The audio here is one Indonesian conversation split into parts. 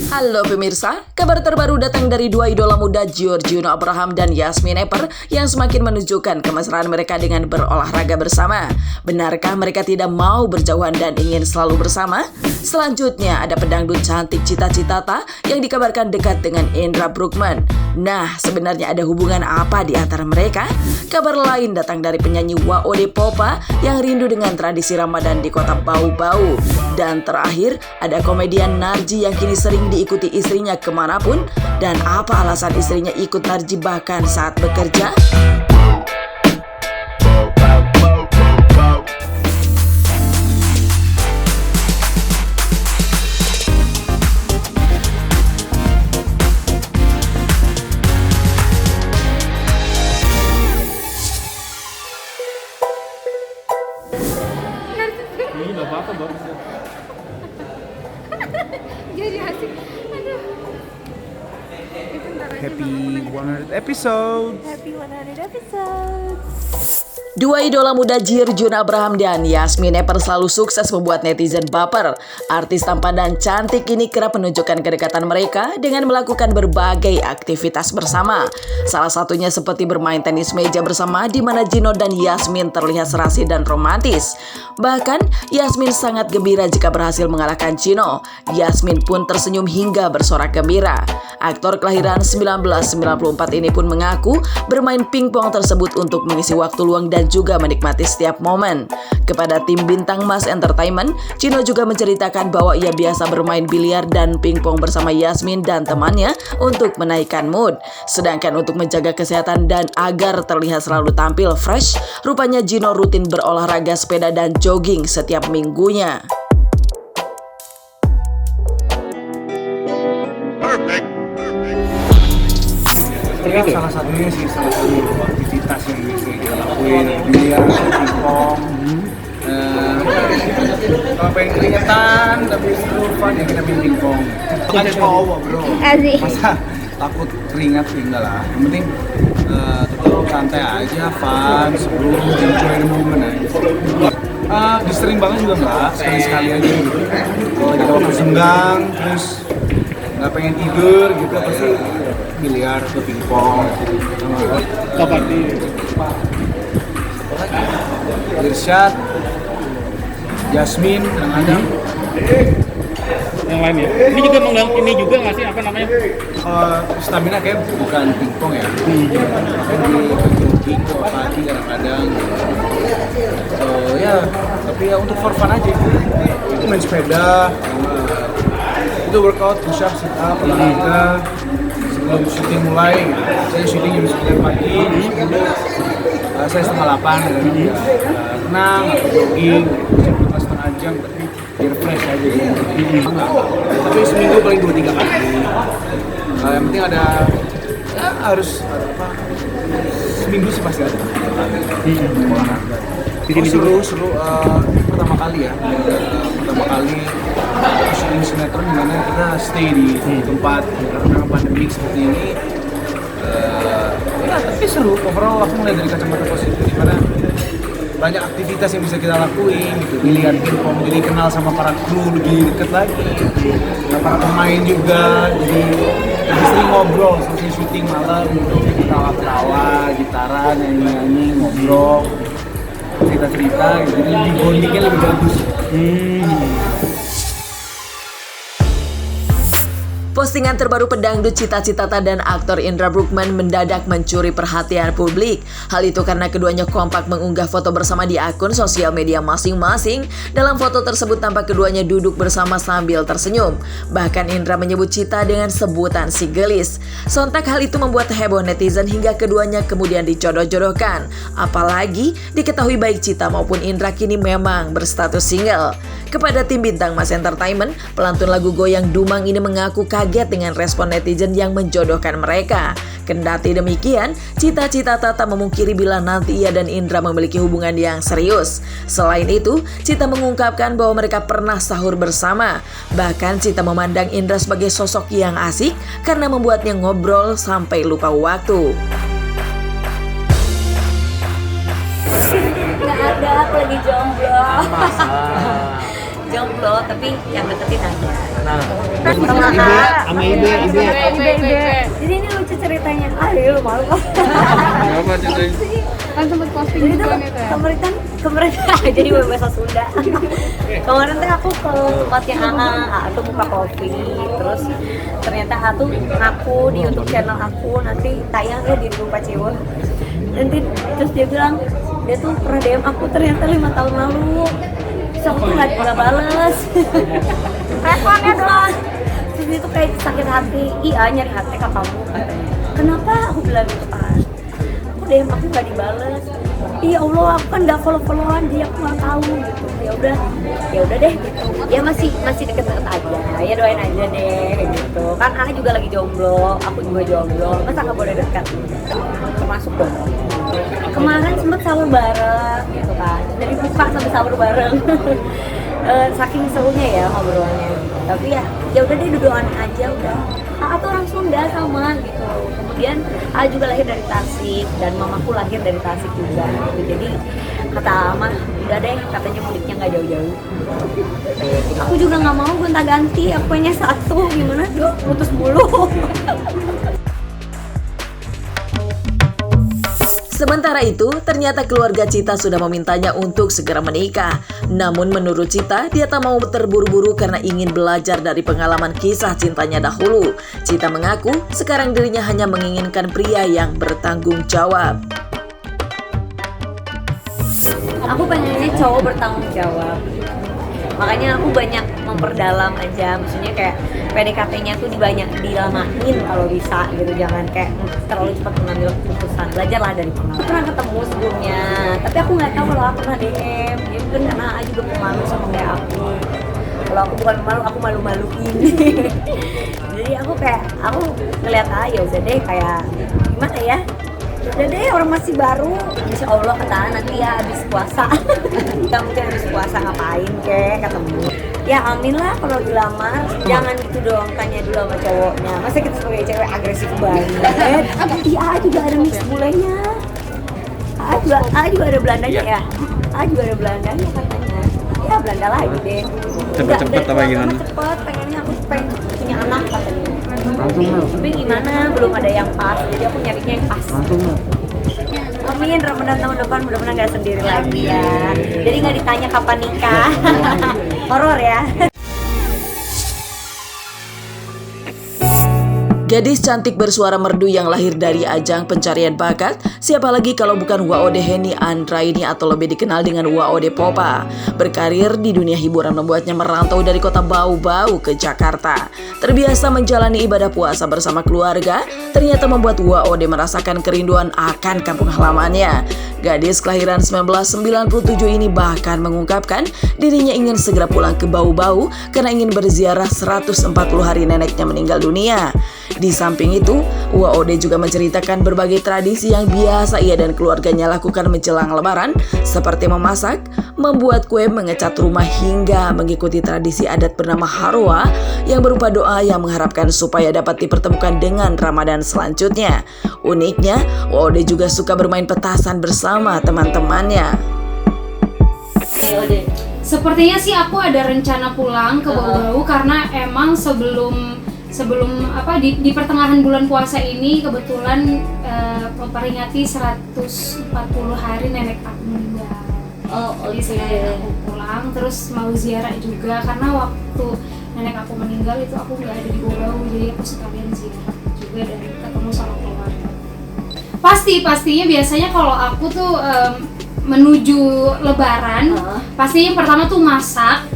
Halo pemirsa, kabar terbaru datang dari dua idola muda Giorgio Abraham dan Yasmin Epper yang semakin menunjukkan kemesraan mereka dengan berolahraga bersama. Benarkah mereka tidak mau berjauhan dan ingin selalu bersama? Selanjutnya ada pedangdut cantik Cita Citata yang dikabarkan dekat dengan Indra Bruggman. Nah, sebenarnya ada hubungan apa di antara mereka? Kabar lain datang dari penyanyi Waode Popa yang rindu dengan tradisi Ramadan di kota Bau-Bau. Dan terakhir, ada komedian Narji yang kini sering diikuti istrinya kemanapun. Dan apa alasan istrinya ikut Narji bahkan saat bekerja? Ini nggak apa-apa, bagus ya. Jadi asik. Aduh. Happy 100 episode. Happy 100 episodes. Dua idola muda Giorgio Abraham dan Yasmin Epper selalu sukses membuat netizen baper. Artis tampan dan cantik ini kerap menunjukkan kedekatan mereka dengan melakukan berbagai aktivitas bersama. Salah satunya seperti bermain tenis meja bersama di mana Gino dan Yasmin terlihat serasi dan romantis. Bahkan, Yasmin sangat gembira jika berhasil mengalahkan Gino. Yasmin pun tersenyum hingga bersorak gembira. Aktor kelahiran 1994 ini pun mengaku bermain pingpong tersebut untuk mengisi waktu luang dan juga menikmati setiap momen. Kepada tim Bintang Mas Entertainment, Gino juga menceritakan bahwa ia biasa bermain biliar dan pingpong bersama Yasmin dan temannya untuk menaikkan mood. Sedangkan untuk menjaga kesehatan dan agar terlihat selalu tampil fresh, rupanya Gino rutin berolahraga sepeda dan jogging setiap minggunya. Salah satunya sih, salah satu aktivitas yang bisa kita lakuin, biliar, pingpong. Kalau pengen keringetan, tapi itu fun ya kita main pingpong. Bukan cowok bro, Asik. masa takut keringat tinggal lah. Yang penting tetap santai aja, fun, seru, enjoy the moment aja. Sering banget juga enggak, sekali-sekali aja gitu. Kalau lagi ada waktu senggang, terus nggak pengen tidur gitu, pasti biliar atau pingpong. Kapan di Irsyad, Yasmin, kadang-kadang yang lain ya. Ini juga mengganggu ini juga nggak sih apa namanya? stamina kayak bukan pingpong ya. Jogging atau pagi kadang-kadang. Ya, tapi ya untuk for fun aja. Itu main sepeda, itu workout, push up, sit up, olahraga. Sebelum syuting mulai, saya syuting jam 9 pagi, saya setengah 8 renang atau jogging, setengah jam, tapi biar fresh aja gitu. Tapi seminggu paling 2-3 kali. Yang penting ada, ya harus ada apa? Seminggu sih pasti ada. Olahraga. Seru. Pertama kali ya. Pertama kali syuting sinetron dimana kita stay di tempat karena pandemi seperti ini. Ya tapi seru. Overall aku mulai dari kacamata positif dimana banyak aktivitas yang bisa kita lakuin gitu. Biliar, pingpong, jadi kenal sama para kru lebih deket lagi. Nah, para pemain juga, jadi lebih sering ngobrol selesai syuting malam, ketawa-ketawa, gitaran, nyanyi-nyanyi, ngobrol, cerita-cerita, gitu. Jadi bondingnya lebih bagus. Postingan terbaru pedangdut Cita Citata dan aktor Indra Bruggman mendadak mencuri perhatian publik. Hal itu karena keduanya kompak mengunggah foto bersama di akun sosial media masing-masing. Dalam foto tersebut tampak keduanya duduk bersama sambil tersenyum. Bahkan Indra menyebut Cita dengan sebutan si gelis. Sontak hal itu membuat heboh netizen hingga keduanya kemudian dijodoh-jodohkan. Apalagi diketahui baik Cita maupun Indra kini memang berstatus single. Kepada tim Bintang Mas Entertainment, pelantun lagu Goyang Dumang ini mengaku kaget dengan respon netizen yang menjodohkan mereka. Kendati demikian, Cita Citata tak memungkiri bila nanti ia dan Indra memiliki hubungan yang serius. Selain itu, Cita mengungkapkan bahwa mereka pernah sahur bersama. Bahkan Cita memandang Indra sebagai sosok yang asik karena membuatnya ngobrol sampai lupa waktu. Nggak ada, aku lagi jomblo. Jomblo, tapi yang deketin ada. Nah, Sama Kak. Sama Ibe. Jadi ini lucu ceritanya. Aduh, malu. Apa ceritanya? Kan sempat posting juga nih teh. Kemarin jadi bahasa Sunda. Kemarin teh aku ke tempatnya AA tuh buka kopi, terus ternyata AA tuh ngaku di YouTube channel aku nanti tayang ya di Lupa Ciwon. Nanti terus dia bilang dia tuh pernah DM aku ternyata 5 tahun lalu. Terus aku tuh nggak bales. Responnya doang. Terus dia tuh kayak sakit hati. Iya nyari hati ke kamu. Kenapa aku bilang gitu kan? DM aku nggak dibales. Iya Allah, aku kan nggak follow-followan dia, aku nggak tahu gitu. Ya udah deh gitu. Ya masih deket-deket aja. Ya doain aja deh gitu. Kan aku juga lagi jomblo, aku juga jomblo. Masa nggak boleh dekat? Termasuk dong. Kemarin sempet sahur bareng gitu kan. Dari buka sampai sahur bareng. Saking serunya ya ngobrolnya. Tapi ya udah deh dudukan aja udah. Atau orang Sunda sama gitu. Kemudian juga lahir dari Tasik dan mamaku lahir dari Tasik juga gitu. Jadi kata Mah udah deh katanya mudiknya nggak jauh-jauh. Aku juga nggak mau gonta-ganti, aku pengennya satu gimana dong putus mulu. Sementara itu, ternyata keluarga Cita sudah memintanya untuk segera menikah. Namun menurut Cita, dia tak mau terburu-buru karena ingin belajar dari pengalaman kisah cintanya dahulu. Cita mengaku sekarang dirinya hanya menginginkan pria yang bertanggung jawab. Aku pengennya cowok bertanggung jawab. Makanya aku banyak memperdalam aja, maksudnya kayak PDKT-nya tuh dilamain kalau bisa gitu, jangan kayak terlalu cepat mengambil keputusan. Belajarlah dari pengalaman. Aku pernah ketemu sebelumnya, tapi aku nggak tahu kalau aku pernah DM. Jadi kan karena A juga pemalu sama kayak aku. Kalau aku bukan pemalu, aku malu-maluin. Jadi aku ngeliat A ya udah deh kayak gimana ya? Udah deh orang masih baru, insya Allah kata nanti ya habis puasa. Gak mungkin habis puasa ngapain kek ketemu. Ya amin lah kalau dilamar, jangan gitu dong tanya dulu sama cowoknya. Masa kita sebagai cewek agresif banget. Iya juga ada mix bulenya. A juga ada Belandanya ya. A juga ada Belandanya katanya. Ya Belanda lagi deh. Cepet-cepet apa gimana? Cepet, pengennya aku pengen punya anak katanya. Tapi gimana, belum ada yang pas, jadi aku nyarinya yang pas. Amin, Ramadan tahun depan mudah-mudahan nggak sendiri lagi ya. Jadi nggak ditanya kapan nikah. Horor ya. Gadis cantik bersuara merdu yang lahir dari ajang pencarian bakat, siapa lagi kalau bukan Waode Henny Andraini atau lebih dikenal dengan Waode Popa. Berkarir di dunia hiburan membuatnya merantau dari kota Bau-Bau ke Jakarta. Terbiasa menjalani ibadah puasa bersama keluarga, ternyata membuat Waode merasakan kerinduan akan kampung halamannya. Gadis kelahiran 1997 ini bahkan mengungkapkan dirinya ingin segera pulang ke Bau-Bau karena ingin berziarah 140 hari neneknya meninggal dunia. Di samping itu, Waode juga menceritakan berbagai tradisi yang biasa ia dan keluarganya lakukan menjelang Lebaran, seperti memasak, membuat kue, mengecat rumah, hingga mengikuti tradisi adat bernama Harwa yang berupa doa yang mengharapkan supaya dapat dipertemukan dengan Ramadan selanjutnya. Uniknya, Waode juga suka bermain petasan bersama teman-temannya. Sepertinya sih aku ada rencana pulang ke Bau-Bau karena emang sebelum di pertengahan bulan puasa ini kebetulan memperingati 140 hari nenek aku meninggal. Jadi aku pulang terus mau ziarah juga karena waktu nenek aku meninggal itu aku nggak ada di Bau-Bau, jadi aku sekalian ziarah juga dan ketemu sama keluarga. Pastinya biasanya kalau aku tuh menuju Lebaran, pasti yang pertama tuh masak,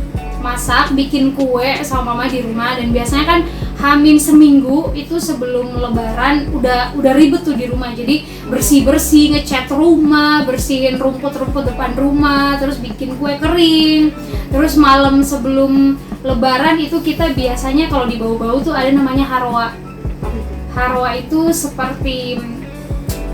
bikin kue sama mama di rumah, dan biasanya kan Hamin seminggu itu sebelum Lebaran udah ribet tuh di rumah, jadi bersih ngecat rumah, bersihin rumput depan rumah, terus bikin kue kering. Terus malam sebelum Lebaran itu kita biasanya kalau di Bau-Bau tuh ada namanya Harwa. Harwa itu seperti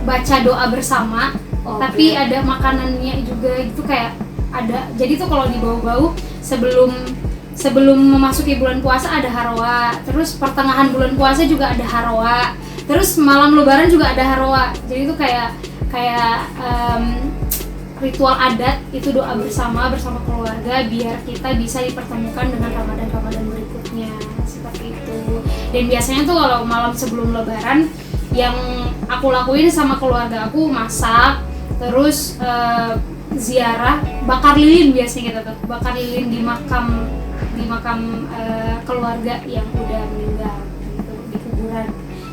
baca doa bersama, tapi ada makanannya juga gitu kayak ada. Jadi tuh kalau di Bau-Bau sebelum memasuki bulan puasa ada Harwa, terus pertengahan bulan puasa juga ada Harwa, terus malam Lebaran juga ada Harwa. Jadi itu kayak ritual adat, itu doa bersama keluarga biar kita bisa dipertemukan dengan Ramadan berikutnya, seperti itu. Dan biasanya tuh kalau malam sebelum lebaran yang aku lakuin sama keluarga aku masak, terus ziarah, bakar lilin biasanya kita tuh, bakar lilin di makam keluarga yang udah meninggal gitu, di kuburan.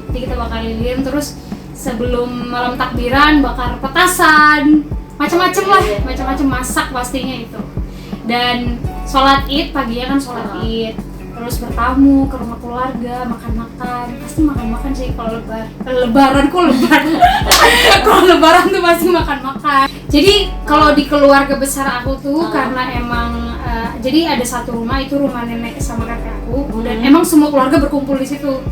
Jadi kita bakar lilin, terus sebelum malam takbiran bakar petasan, macam-macam lah, macam-macam masak pastinya itu. Dan sholat id, paginya kan sholat id, terus bertamu ke rumah keluarga, makan-makan, pasti makan-makan sih kalau lebaran kalau lebaran tuh pasti makan-makan. Jadi kalau di keluarga besar aku tuh karena emang jadi ada satu rumah, itu rumah nenek sama kakek aku, dan emang semua keluarga berkumpul di situ.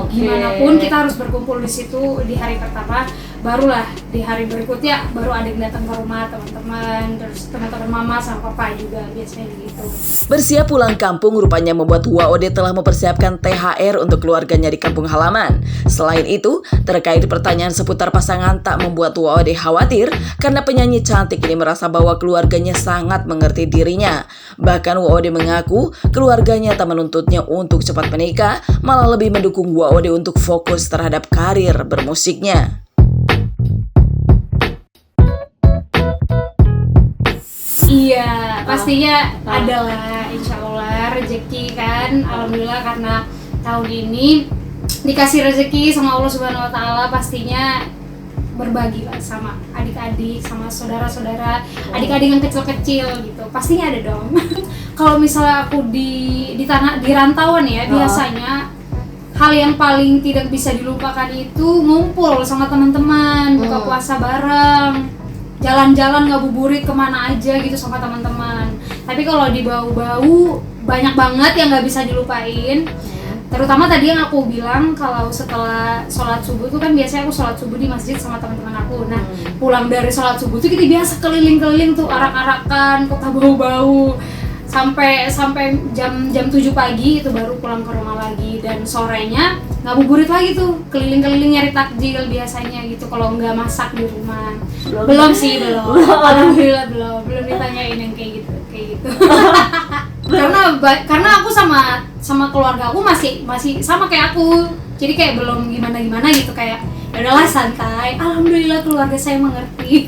Gimana pun kita harus berkumpul di situ di hari pertama, barulah di hari berikutnya baru ada yang datang ke rumah teman-teman, terus teman-teman mama sama papa juga biasanya gitu. Bersiap pulang kampung rupanya membuat WOD telah mempersiapkan THR untuk keluarganya di kampung halaman. Selain itu, terkait pertanyaan seputar pasangan tak membuat WOD khawatir karena penyanyi cantik ini merasa bahwa keluarganya sangat mengerti dirinya. Bahkan WOD mengaku keluarganya tak menuntutnya untuk cepat menikah, malah lebih mendukung WOD untuk fokus terhadap karir bermusiknya. Iya, pastinya adalah insya Allah rezeki kan, alhamdulillah karena tahun ini dikasih rezeki sama Allah Subhanahu Wa Taala, pastinya berbagi lah sama adik-adik, sama saudara-saudara, adik-adik yang kecil-kecil gitu, pastinya ada dong. Kalau misalnya aku di rantauan ya, biasanya hal yang paling tidak bisa dilupakan itu ngumpul sama teman-teman, buka puasa bareng, jalan-jalan ngabuburit kemana aja gitu sama teman-teman. Tapi kalau di bau-bau banyak banget yang nggak bisa dilupain. Terutama tadi yang aku bilang kalau setelah sholat subuh tuh kan biasanya aku sholat subuh di masjid sama teman-teman aku. Nah pulang dari sholat subuh tuh kita biasa keliling-keliling tuh, arak-arakan, kota bau-bau sampai jam 7 pagi itu baru pulang ke rumah lagi, dan sorenya ngabuburit lagi tuh, keliling-keliling nyari takjil biasanya gitu kalau nggak masak di rumah. Belum sih, alhamdulillah belum ditanyain yang kayak gitu. karena aku sama keluarga aku masih sama kayak aku, jadi kayak belum gimana gitu, kayak ya udahlah santai, alhamdulillah keluarga saya mengerti.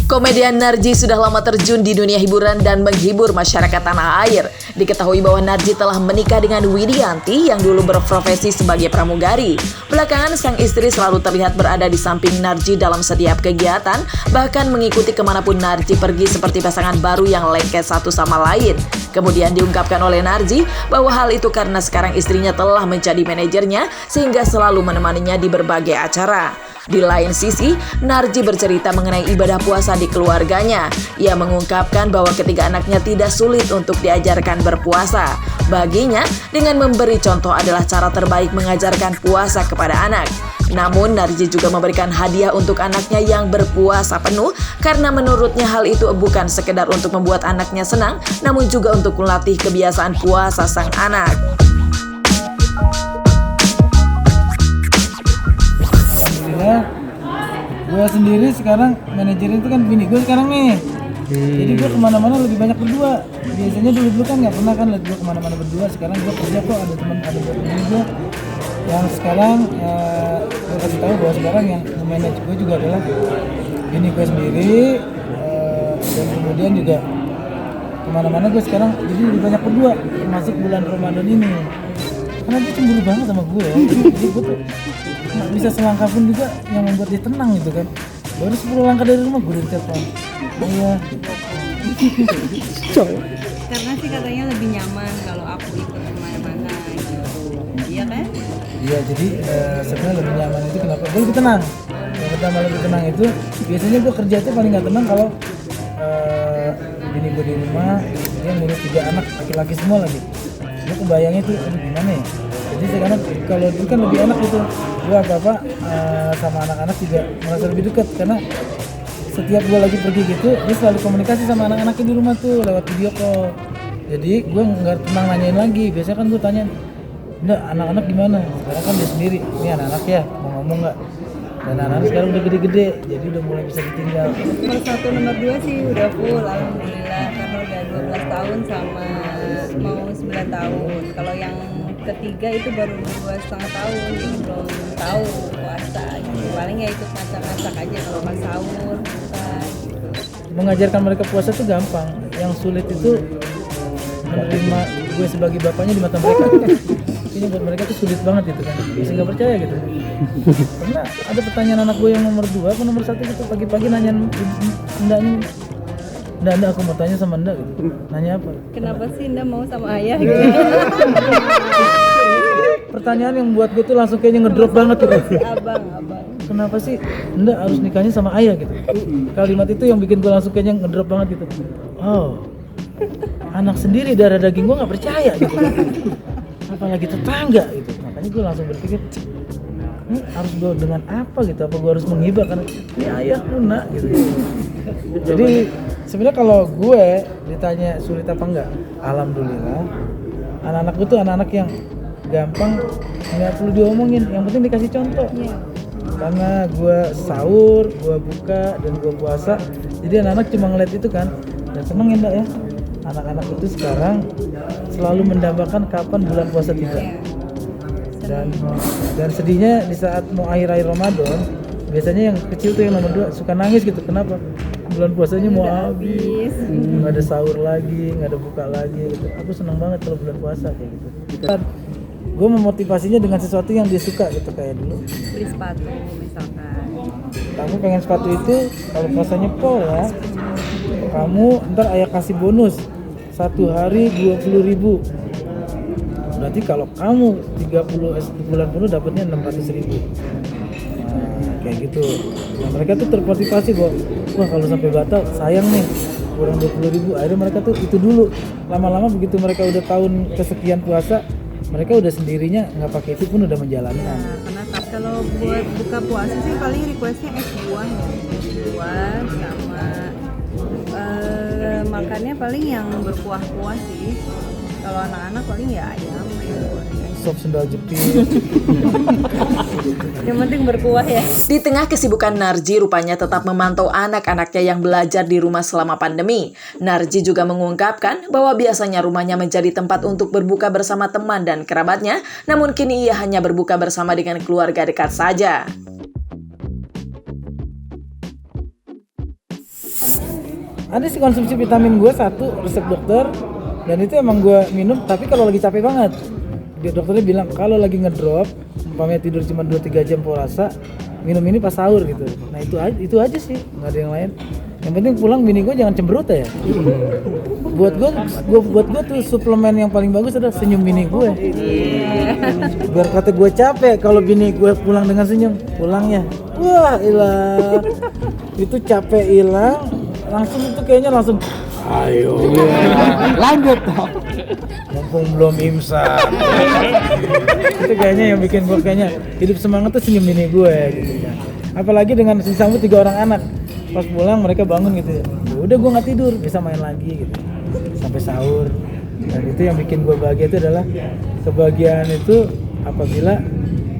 Komedian Narji sudah lama terjun di dunia hiburan dan menghibur masyarakat tanah air. Diketahui bahwa Narji telah menikah dengan Widianti yang dulu berprofesi sebagai pramugari. Belakangan sang istri selalu terlihat berada di samping Narji dalam setiap kegiatan, bahkan mengikuti kemanapun Narji pergi seperti pasangan baru yang lengket satu sama lain. Kemudian diungkapkan oleh Narji bahwa hal itu karena sekarang istrinya telah menjadi manajernya sehingga selalu menemaninya di berbagai acara. Di lain sisi, Narji bercerita mengenai ibadah puasa di keluarganya. Ia mengungkapkan bahwa ketiga anaknya tidak sulit untuk diajarkan berpuasa. Baginya, dengan memberi contoh adalah cara terbaik mengajarkan puasa kepada anak. Namun, Narji juga memberikan hadiah untuk anaknya yang berpuasa penuh karena menurutnya hal itu bukan sekedar untuk membuat anaknya senang, namun juga untuk melatih kebiasaan puasa sang anak. Gue sendiri sekarang manajer itu kan bini gue sekarang nih. Jadi gue kemana-mana lebih banyak berdua. Biasanya dulu kan nggak pernah kan lihat gue kemana-mana berdua. Sekarang gue kerja kok ada teman gue yang sekarang gue kasih tahu bahwa sekarang yang manage gue juga adalah bini gue sendiri, dan kemudian juga kemana-mana gue sekarang jadi lebih banyak berdua termasuk bulan Ramadan ini. Karena dia cemburu banget sama gue ya. Jadi gue tuh nggak bisa selangkah pun juga yang membuat dia tenang gitu kan. Baru 10 langkah dari rumah gue udah telepon. Iya. Karena sih katanya lebih nyaman kalau aku ikut kemana-mana gitu. Iya kan? Iya, jadi sebenarnya lebih nyaman itu kenapa? Gue lebih tenang. Yang pertama lebih tenang itu biasanya gue kerja itu paling nggak tenang kalau bini gue di rumah, dia ngurus 3 anak laki-laki semua lagi. Gue kebayangnya tuh gimana ya? Jadi sekarang kalau dulu kan lebih enak gitu. Gue apa-apa sama anak-anak juga merasa lebih dekat karena setiap gue lagi pergi gitu, dia selalu komunikasi sama anak-anaknya di rumah tuh lewat video call. Jadi gue nggak tenang nanyain lagi. Biasanya kan gue tanya, "Nggak, anak-anak gimana?" Sekarang kan dia sendiri, ini anak-anak ya, mau ngomong nggak? Dan anak-anak sekarang udah gede-gede, jadi udah mulai bisa ditinggal. Nomor 1, nomor 2 sih udah full, alhamdulillah, karena udah 12 tahun sama mau 9 tahun. Kalau yang ketiga itu baru 2,5 tahun, jadi belum tahu puasa gitu. Paling ya ikut masak-masak aja kalau pas sahur buka gitu. Mengajarkan mereka puasa tuh gampang, yang sulit itu menerima gue sebagai bapaknya di mata mereka. Ini buat mereka tuh sulit banget gitu kan, bisa nggak percaya gitu. Karena ada pertanyaan anak gue yang nomor 2 atau nomor 1 gitu, pagi-pagi nanya ndaknya, ndak aku mau tanya sama ndak gitu. Nanya apa? Kenapa sih Nda mau sama ayah gitu? Pertanyaan yang buat gue tuh langsung kayaknya ngedrop banget gitu. Abang. Kenapa sih ndak harus nikahnya sama ayah gitu? Kalimat itu yang bikin gue langsung kayaknya ngedrop banget gitu. Oh, anak sendiri darah daging gue nggak percaya gitu. Apalagi tetangga gitu. Makanya gue langsung berpikir, ini harus gue dengan apa gitu? Apa gue harus menghibah karena ini ayahku nak gitu. Jadi sebenarnya kalau gue ditanya sulit apa enggak, alhamdulillah anak-anak gue tuh anak-anak yang gampang, nggak perlu diomongin, yang penting dikasih contoh. Karena gue sahur, gue buka dan gue puasa, jadi anak-anak cuma ngeliat itu kan, dan seneng ya Mbak ya. Anak-anak itu sekarang selalu mendambakan kapan bulan puasa tiba. Dan sedihnya di saat mau akhir-akhir Ramadan, biasanya yang kecil tuh yang nomor 2 suka nangis gitu. Kenapa? Bulan puasanya mau habis, nggak ada sahur lagi, nggak ada buka lagi gitu. Aku senang banget kalau bulan puasa kayak gitu. Gue memotivasinya dengan sesuatu yang dia suka gitu, kayak dulu Beli sepatu misalkan. kamu pengen sepatu itu, kalau puasanya pol ya, kamu ntar ayah kasih bonus 1 hari 20.000. Berarti kalau kamu 30 bulan penuh dapatnya 600.000. Nah, kayak gitu. Nah, mereka tuh termotivasi bahwa wah kalau sampai batal sayang nih, kurang 20.000. Akhirnya mereka tuh itu dulu. Lama-lama begitu mereka udah tahun kesekian puasa, mereka udah sendirinya nggak pakai itu pun udah menjalankan. Nah, karena kalau buat buka puasa sih paling requestnya es buah sama makannya paling yang berkuah-kuah sih. Kalau anak-anak paling ya ayam Sop sendal jepit. yang penting berkuah ya. Di tengah kesibukan Narji rupanya tetap memantau anak-anaknya yang belajar di rumah selama pandemi. Narji juga mengungkapkan bahwa biasanya rumahnya menjadi tempat untuk berbuka bersama teman dan kerabatnya, namun kini ia hanya berbuka bersama dengan keluarga dekat saja. Ada sih konsumsi vitamin gue 1 resep dokter, dan itu emang gue minum tapi kalau lagi capek banget. Dokternya bilang kalau lagi ngedrop, umpamanya tidur cuma 2-3 jam puasa, minum ini pas sahur gitu. Nah itu aja sih, nggak ada yang lain. Yang penting pulang bini gue jangan cemberut ya. Buat gue tuh suplemen yang paling bagus adalah senyum bini gue. Biar kata gue capek kalau bini gue pulang dengan senyum, pulangnya wah ilah, itu capek hilang, langsung itu kayaknya langsung ayo lanjut mumpung belum imsak. Itu kayaknya yang bikin gue kayaknya hidup semangat tuh senyum bini gue gitu ya. Apalagi dengan disambut 3 orang anak, pas pulang mereka bangun gitu ya udah gue nggak tidur, bisa main lagi gitu sampai sahur. Dan itu yang bikin gue bahagia itu adalah kebahagiaan itu apabila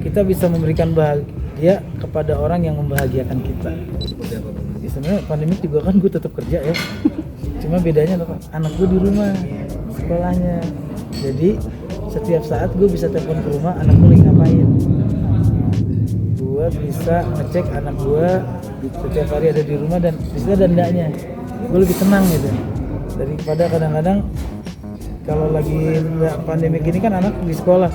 kita bisa memberikan bahagia kepada orang yang membahagiakan kita. Ya, sebenarnya pandemi juga kan gue tetap kerja ya, cuma bedanya apa? Anak gue di rumah sekolahnya, jadi setiap saat gue bisa telepon ke rumah anak gue lagi ngapain. Gue bisa ngecek anak gue setiap hari ada di rumah dan disitu ada ndaknya. Gue lebih tenang gitu daripada kadang-kadang kalau lagi pandemi gini kan anak di sekolah.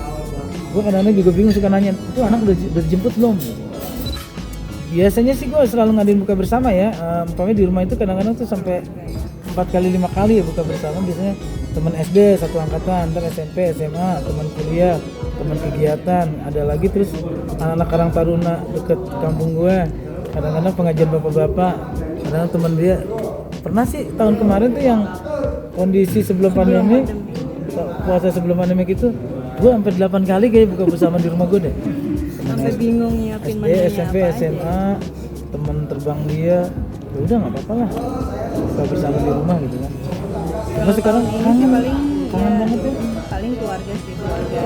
Gue kadang-kadang juga bingung, suka nanya, itu anak udah dijemput belum? Biasanya sih gue selalu ngadain buka bersama ya. Umpamanya di rumah itu kadang-kadang tuh sampai 4 kali 5 kali ya buka bersama. Biasanya teman SD satu angkatan, ntar SMP, SMA, teman kuliah, teman kegiatan, ada lagi terus anak-anak Karang Taruna deket kampung gue. Kadang-kadang pengajian bapak-bapak, kadang-kadang teman dia. Pernah sih tahun kemarin tuh yang kondisi sebelum pandemi, puasa sebelum pandemi itu, gue sampai 8 kali kayak buka bersama di rumah gue deh. Sampai bingung nyiapin SD, SMP, SMA, teman terbang dia, ya udah nggak apa-apa lah, buka bersama di rumah gitu kan. Cuma sekarang kangen banget ya. Paling keluarga sih, keluarga